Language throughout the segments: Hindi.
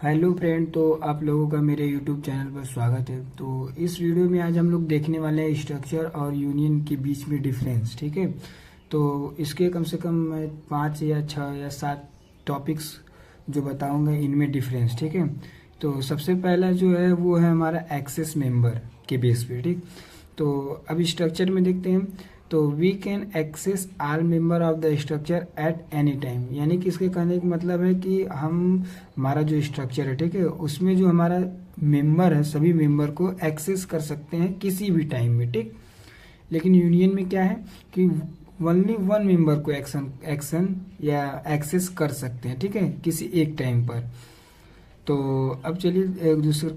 हेलो फ्रेंड, तो आप लोगों का मेरे यूट्यूब चैनल पर स्वागत है। तो इस वीडियो में आज हम लोग देखने वाले हैं स्ट्रक्चर और यूनियन के बीच में डिफरेंस। ठीक है, तो इसके कम से कम मैं 5 या 6 या 7 टॉपिक्स जो बताऊंगा इनमें डिफरेंस। ठीक है, तो सबसे पहला जो है वो है हमारा एक्सेस मेंबर के बेस पे। ठीक, तो अब स्ट्रक्चर में देखते हैं। तो we can access all member of the structure at any time, यानी कि इसके कहने का मतलब है कि हम हमारा जो स्ट्रक्चर है, ठीक है, उसमें जो हमारा मेंबर है सभी मेंबर को एक्सेस कर सकते हैं किसी भी टाइम में। ठीक, लेकिन यूनियन में क्या है कि ओनली वन मेंबर को एक्शन या एक्सेस कर सकते हैं, ठीक है, किसी एक टाइम पर। तो अब चलिए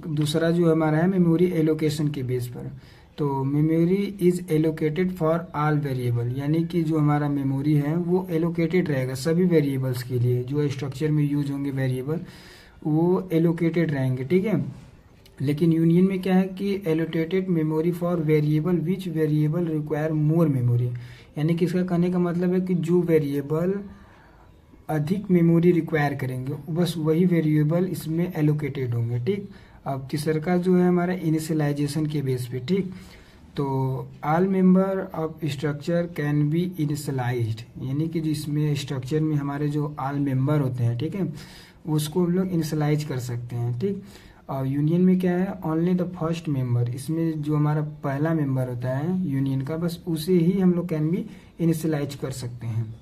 दूसरा जो हमारा है मेमोरी एलोकेशन के बेस पर। तो memory is allocated for all variable, यानी कि जो हमारा मेमोरी है वो एलोकेटेड रहेगा सभी वेरिएबल्स के लिए। जो स्ट्रक्चर में यूज होंगे वेरिएबल वो एलोकेटेड रहेंगे। ठीक है, लेकिन यूनियन में क्या है कि allocated memory for variable which variable require more memory, यानी कि इसका कहने का मतलब है कि जो वेरिएबल अधिक मेमोरी रिक्वायर करेंगे बस वही वेरिएबल इसमें एलोकेटेड होंगे। ठीक, अब तीसरा का जो है हमारा इनिशियलाइजेशन के बेस पे। ठीक, तो all member of structure can be initialised, यानी कि जिसमें स्ट्रक्चर में हमारे जो ऑल मेंबर होते हैं, ठीक है, उसको हम लोग इनिशियलाइज कर सकते हैं। ठीक, और यूनियन में क्या है ओनली द फर्स्ट मेंबर, इसमें जो हमारा पहला मेंबर होता है यूनियन का बस उसे ही हम लोग कैन बी इनिशियलाइज कर सकते हैं।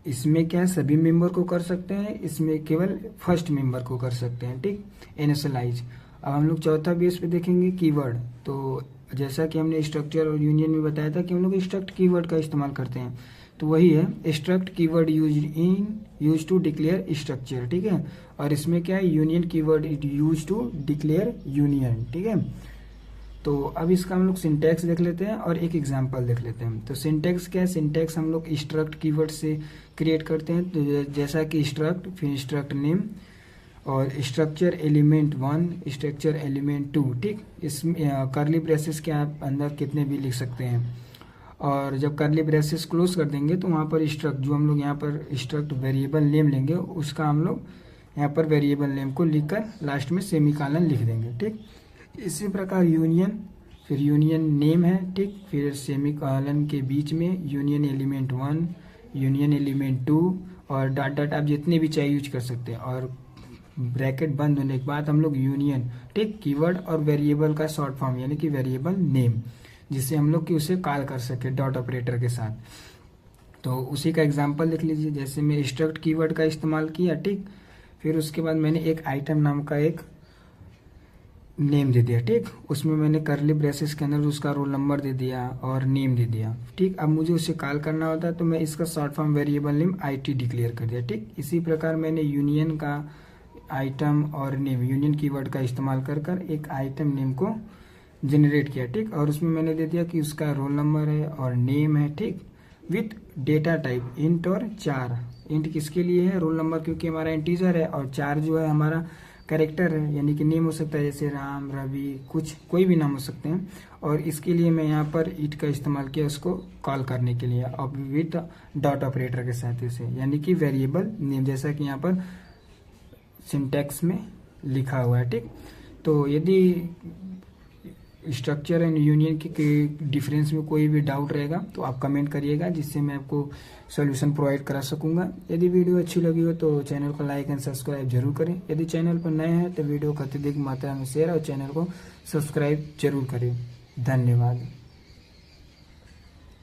इसमें क्या है सभी मेंबर को कर सकते हैं, इसमें केवल फर्स्ट मेंबर को कर सकते हैं। ठीक, इनिशियलाइज। अब हम लोग चौथा बेस पे देखेंगे कीवर्ड। तो जैसा कि हमने स्ट्रक्चर और यूनियन में बताया था कि हम लोग स्ट्रक्ट कीवर्ड का इस्तेमाल करते हैं, तो वही है struct keyword use to declare structure. ठीक है, और इसमें क्या है union keyword use to declare union. ठीक है, तो अब इसका हम लोग सिंटैक्स देख लेते हैं और एक एग्जांपल देख लेते हैं। तो सिंटैक्स क्या है, सिंटैक्स हम लोग स्ट्रक्ट कीवर्ड से क्रिएट करते हैं। तो जैसा कि स्ट्रक्ट, फिर स्ट्रक्ट नेम और स्ट्रक्चर एलिमेंट 1, स्ट्रक्चर एलिमेंट 2। ठीक, इसमें कर्ली ब्रेसेस के आप अंदर कितने भी लिख सकते हैं, और जब कर्ली ब्रेसेस क्लोज कर देंगे तो वहाँ पर स्ट्रक्ट जो हम लोग यहाँ पर स्ट्रक्ट वेरिएबल नेम लेंगे उसका हम लोग यहाँ पर वेरिएबल नेम को लिखकर लास्ट में सेमीकोलन लिख देंगे। ठीक, इसी प्रकार यूनियन, फिर यूनियन नेम है, ठीक, फिर सेमीकोलन के बीच में यूनियन एलिमेंट 1, यूनियन एलिमेंट 2 और डॉट डॉट आप जितने भी चाहिए यूज कर सकते हैं, और ब्रैकेट बंद होने के बाद हम लोग यूनियन, ठीक, कीवर्ड और वेरिएबल का शॉर्ट फॉर्म यानी कि वेरिएबल नेम, जिससे हम लोग कि उसे कॉल कर सके डॉट ऑपरेटर के साथ। तो उसी का एग्जाम्पल देख लीजिए। जैसे मैं स्ट्रक्ट कीवर्ड का इस्तेमाल किया, ठीक, फिर उसके बाद मैंने एक आइटम नाम का एक नेम दे दिया। ठीक, उसमें मैंने करली ब्रेसेस के अंदर उसका रोल नंबर दे दिया और नेम दे दिया। ठीक, अब मुझे उसे कॉल करना होता है तो मैं इसका short form variable name IT declare कर दिया। ठीक, इसी प्रकार मैंने यूनियन का आइटम और नेम, यूनियन कीवर्ड का इस्तेमाल कर कर एक आइटम नेम को जनरेट किया। ठीक, और उसमें मैंने दे दिया कि उसका रोल नंबर है और नेम है। ठीक, विथ डेटा टाइप इंट और 4। इंट किसके लिए है, रोल नंबर क्योंकि हमारा इंटीजर है, और 4 जो है हमारा कैरेक्टर है, यानी कि नेम हो सकता है जैसे राम, रवि, कुछ कोई भी नाम हो सकते हैं। और इसके लिए मैं यहाँ पर इट का इस्तेमाल किया उसको कॉल करने के लिए, अब विथ डॉट ऑपरेटर के साथ इसे, यानी कि वेरिएबल नेम जैसा कि यहाँ पर सिंटैक्स में लिखा हुआ है। ठीक, तो यदि स्ट्रक्चर एंड यूनियन के डिफरेंस में कोई भी डाउट रहेगा तो आप कमेंट करिएगा, जिससे मैं आपको सॉल्यूशन प्रोवाइड करा सकूंगा। यदि वीडियो अच्छी लगी हो तो चैनल को लाइक एंड सब्सक्राइब जरूर करें। यदि चैनल पर नए हैं तो वीडियो को अत्यधिक मात्रा में शेयर और चैनल को सब्सक्राइब जरूर करें। धन्यवाद।